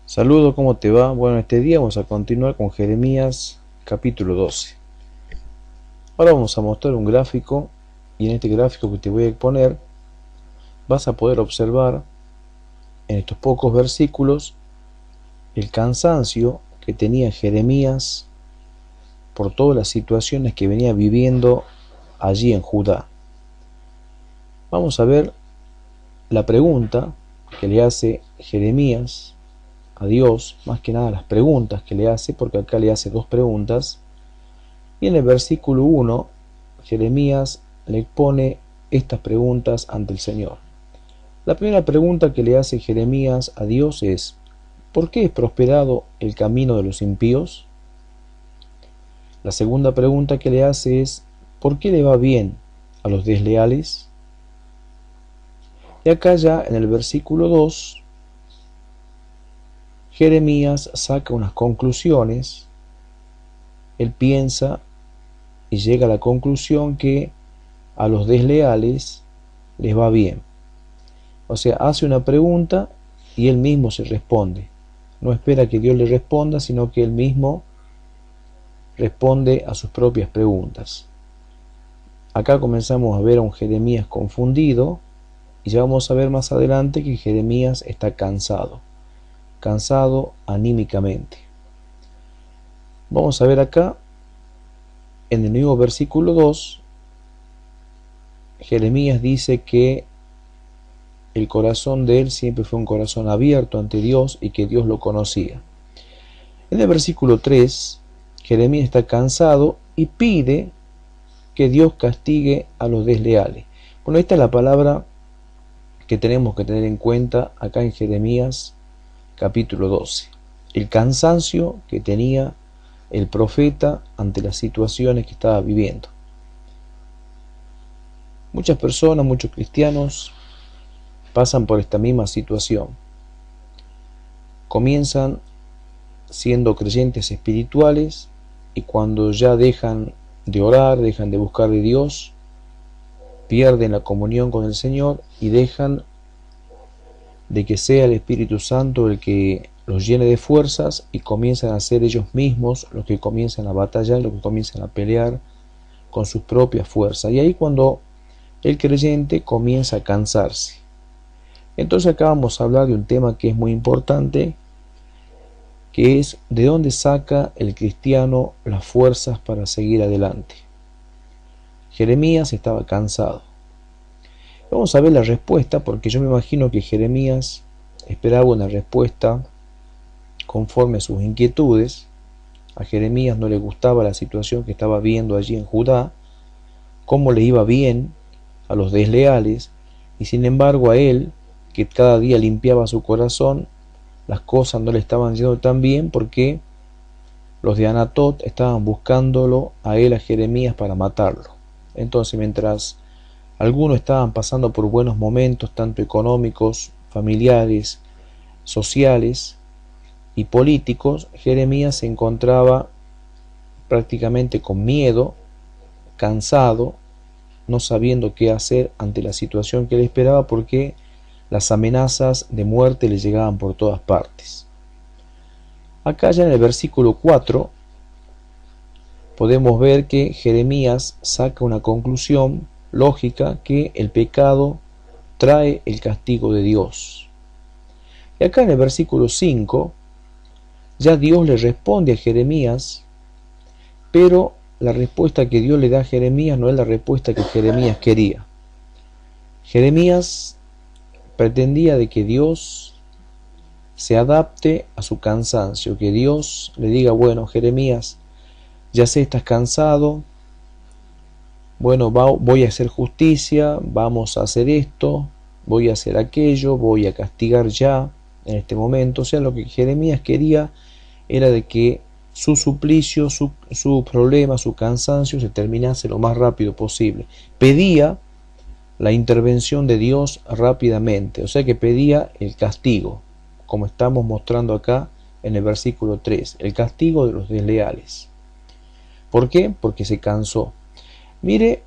Saludos, ¿cómo te va? Bueno, este día vamos a continuar con Jeremías capítulo 12. Ahora vamos a mostrar un gráfico y en este gráfico que te voy a exponer vas a poder observar en estos pocos versículos el cansancio que tenía Jeremías por todas las situaciones que venía viviendo allí en Judá. Vamos a ver la pregunta que le hace Jeremías a Dios, más que nada las preguntas que le hace, porque acá le hace dos preguntas. Y en el versículo 1, Jeremías le pone estas preguntas ante el Señor. La primera pregunta que le hace Jeremías a Dios es: ¿por qué es prosperado el camino de los impíos? La segunda pregunta que le hace es: ¿por qué le va bien a los desleales? Y acá ya en el versículo 2, Jeremías saca unas conclusiones. Él piensa y llega a la conclusión que a los desleales les va bien. O sea, hace una pregunta y él mismo se responde. No espera que Dios le responda, sino que él mismo responde a sus propias preguntas. Acá comenzamos a ver a un Jeremías confundido y ya vamos a ver más adelante que Jeremías está cansado anímicamente. Vamos a ver acá en el mismo versículo 2, Jeremías dice que el corazón de él siempre fue un corazón abierto ante Dios y que Dios lo conocía. En el versículo 3, Jeremías está cansado y pide que Dios castigue a los desleales. Bueno, esta es la palabra que tenemos que tener en cuenta acá en Jeremías capítulo 12. El cansancio que tenía el profeta ante las situaciones que estaba viviendo. Muchas personas, muchos cristianos pasan por esta misma situación. Comienzan siendo creyentes espirituales y cuando ya dejan de orar, dejan de buscar de Dios, pierden la comunión con el Señor y dejan de que sea el Espíritu Santo el que los llene de fuerzas y comienzan a ser ellos mismos los que comienzan a batallar, los que comienzan a pelear con sus propias fuerzas. Y ahí cuando el creyente comienza a cansarse. Entonces acá vamos a hablar de un tema que es muy importante, que es de dónde saca el cristiano las fuerzas para seguir adelante. Jeremías estaba cansado. Vamos a ver la respuesta, porque yo me imagino que Jeremías esperaba una respuesta conforme a sus inquietudes. A Jeremías no le gustaba la situación que estaba viendo allí en Judá, cómo le iba bien a los desleales, y sin embargo a él, que cada día limpiaba su corazón, las cosas no le estaban yendo tan bien porque los de Anatot estaban buscándolo a él, a Jeremías, para matarlo. Entonces, mientras algunos estaban pasando por buenos momentos, tanto económicos, familiares, sociales y políticos, Jeremías se encontraba prácticamente con miedo, cansado, no sabiendo qué hacer ante la situación que le esperaba, porque las amenazas de muerte le llegaban por todas partes. Acá ya en el versículo 4 podemos ver que Jeremías saca una conclusión lógica, que el pecado trae el castigo de Dios. Y acá en el versículo 5 ya Dios le responde a Jeremías, pero la respuesta que Dios le da a Jeremías no es la respuesta que Jeremías quería. Jeremías pretendía de que Dios se adapte a su cansancio, que Dios le diga: bueno, Jeremías, ya sé, estás cansado, bueno, voy a hacer justicia, vamos a hacer esto, voy a hacer aquello, voy a castigar ya en este momento. O sea, lo que Jeremías quería era de que su suplicio, su problema, su cansancio se terminase lo más rápido posible. Pedía la intervención de Dios rápidamente, o sea que pedía el castigo, como estamos mostrando acá en el versículo 3, el castigo de los desleales. ¿Por qué? Porque se cansó. Mire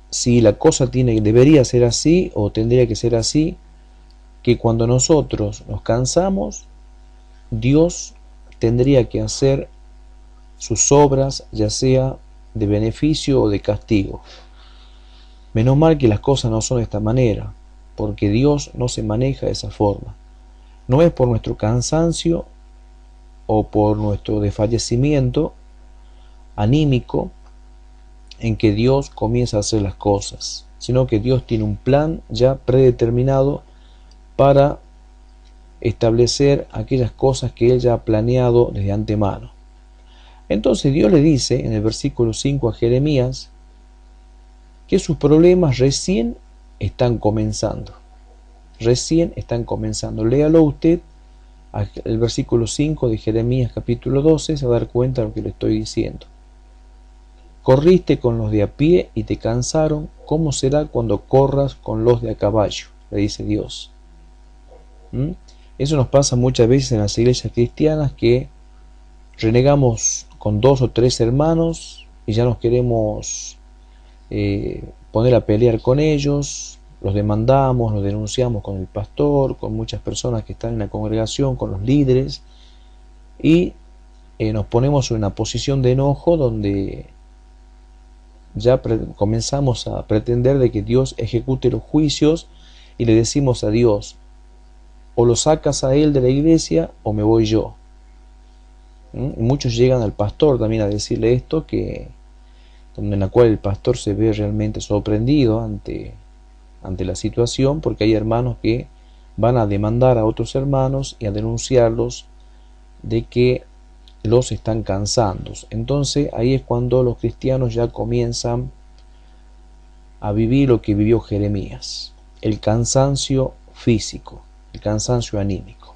si la cosa debería ser así, o tendría que ser así, que cuando nosotros nos cansamos, Dios tendría que hacer sus obras, ya sea de beneficio o de castigo. Menos mal que las cosas no son de esta manera, porque Dios no se maneja de esa forma. No es por nuestro cansancio o por nuestro desfallecimiento anímico en que Dios comienza a hacer las cosas, sino que Dios tiene un plan ya predeterminado para establecer aquellas cosas que Él ya ha planeado desde antemano. Entonces Dios le dice en el versículo 5 a Jeremías que sus problemas recién están comenzando. Recién están comenzando. Léalo usted, el versículo 5 de Jeremías capítulo 12, se va a dar cuenta de lo que le estoy diciendo. Corriste con los de a pie y te cansaron, ¿cómo será cuando corras con los de a caballo? Le dice Dios. Eso nos pasa muchas veces en las iglesias cristianas, que renegamos con 2 o 3 hermanos y ya nos queremos poner a pelear con ellos, los demandamos, los denunciamos con el pastor, con muchas personas que están en la congregación, con los líderes, y nos ponemos en una posición de enojo donde ya comenzamos a pretender de que Dios ejecute los juicios, y le decimos a Dios: o lo sacas a él de la iglesia o me voy yo. Y muchos llegan al pastor también a decirle esto, en la cual el pastor se ve realmente sorprendido ante la situación, porque hay hermanos que van a demandar a otros hermanos y a denunciarlos de que los están cansando. Entonces ahí es cuando los cristianos ya comienzan a vivir lo que vivió Jeremías: el cansancio físico, el cansancio anímico.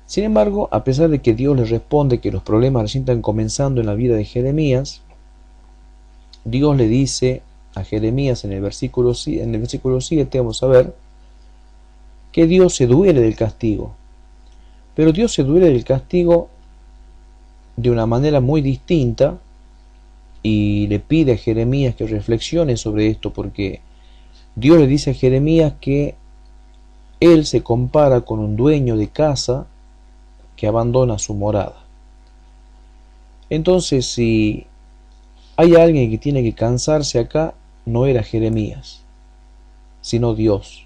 Sin embargo, a pesar de que Dios les responde que los problemas recién están comenzando en la vida de Jeremías, Dios le dice a Jeremías en el versículo 7, vamos a ver, que Dios se duele del castigo. Pero Dios se duele del castigo de una manera muy distinta, y le pide a Jeremías que reflexione sobre esto, porque Dios le dice a Jeremías que él se compara con un dueño de casa que abandona su morada. Entonces, si hay alguien que tiene que cansarse acá, no era Jeremías, sino Dios.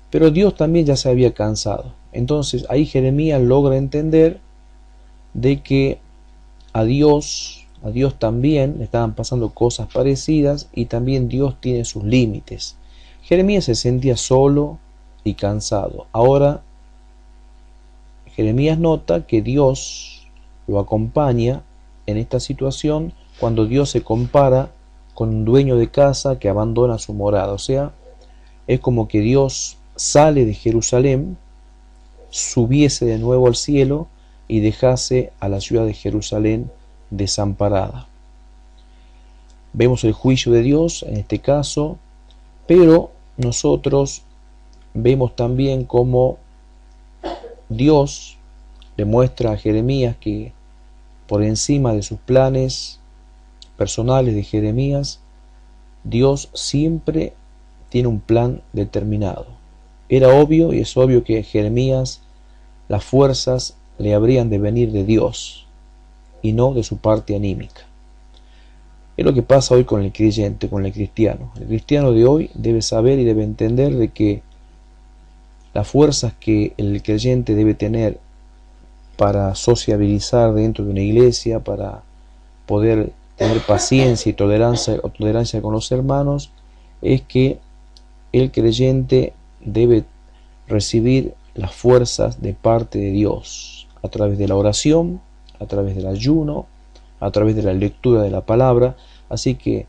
Pero Dios también ya se había cansado. Entonces ahí Jeremías logra entender de que a Dios también le estaban pasando cosas parecidas, y también Dios tiene sus límites. Jeremías se sentía solo y cansado. Ahora Jeremías nota que Dios lo acompaña en esta situación cuando Dios se compara con un dueño de casa que abandona su morada. O sea, es como que Dios sale de Jerusalén, subiese de nuevo al cielo y dejase a la ciudad de Jerusalén desamparada. Vemos el juicio de Dios en este caso, pero nosotros vemos también cómo Dios le muestra a Jeremías que por encima de sus planes personales de Jeremías, Dios siempre tiene un plan determinado. Era obvio, y es obvio, que a Jeremías las fuerzas le habrían de venir de Dios y no de su parte anímica. Es lo que pasa hoy con el creyente, con el cristiano. El cristiano de hoy debe saber y debe entender de que las fuerzas que el creyente debe tener para sociabilizar dentro de una iglesia, para poder tener paciencia y tolerancia con los hermanos, es que el creyente debe recibir las fuerzas de parte de Dios a través de la oración, a través del ayuno, a través de la lectura de la palabra. Así que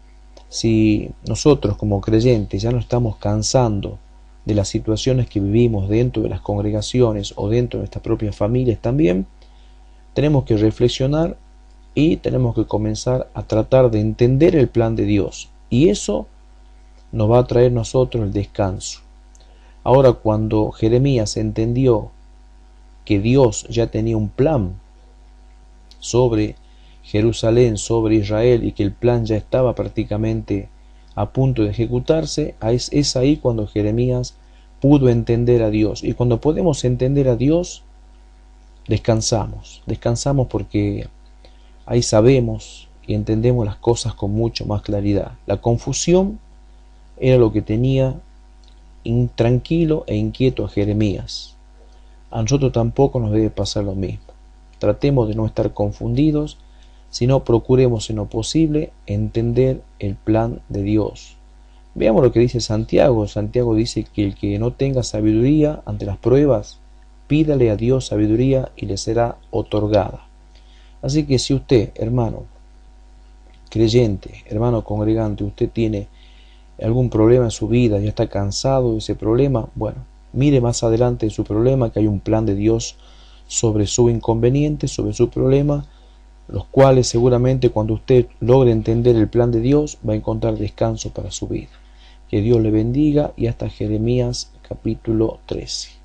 si nosotros como creyentes ya nos estamos cansando de las situaciones que vivimos dentro de las congregaciones o dentro de nuestras propias familias también, tenemos que reflexionar y tenemos que comenzar a tratar de entender el plan de Dios, y eso nos va a traer a nosotros el descanso. Ahora, cuando Jeremías entendió que Dios ya tenía un plan sobre Jerusalén, sobre Israel, y que el plan ya estaba prácticamente a punto de ejecutarse, es ahí cuando Jeremías pudo entender a Dios. Y cuando podemos entender a Dios, descansamos porque ahí sabemos y entendemos las cosas con mucho más claridad. La confusión era lo que tenía intranquilo e inquieto a Jeremías. A nosotros tampoco nos debe pasar lo mismo. Tratemos de no estar confundidos, sino procuremos en lo posible entender el plan de Dios. Veamos lo que dice Santiago. Santiago dice que el que no tenga sabiduría ante las pruebas, pídale a Dios sabiduría y le será otorgada. Así que si usted, hermano creyente, hermano congregante, usted tiene algún problema en su vida, ya está cansado de ese problema, bueno, mire más adelante en su problema que hay un plan de Dios sobre su inconveniente, sobre su problema, los cuales seguramente cuando usted logre entender el plan de Dios va a encontrar descanso para su vida. Que Dios le bendiga y hasta Jeremías capítulo 13.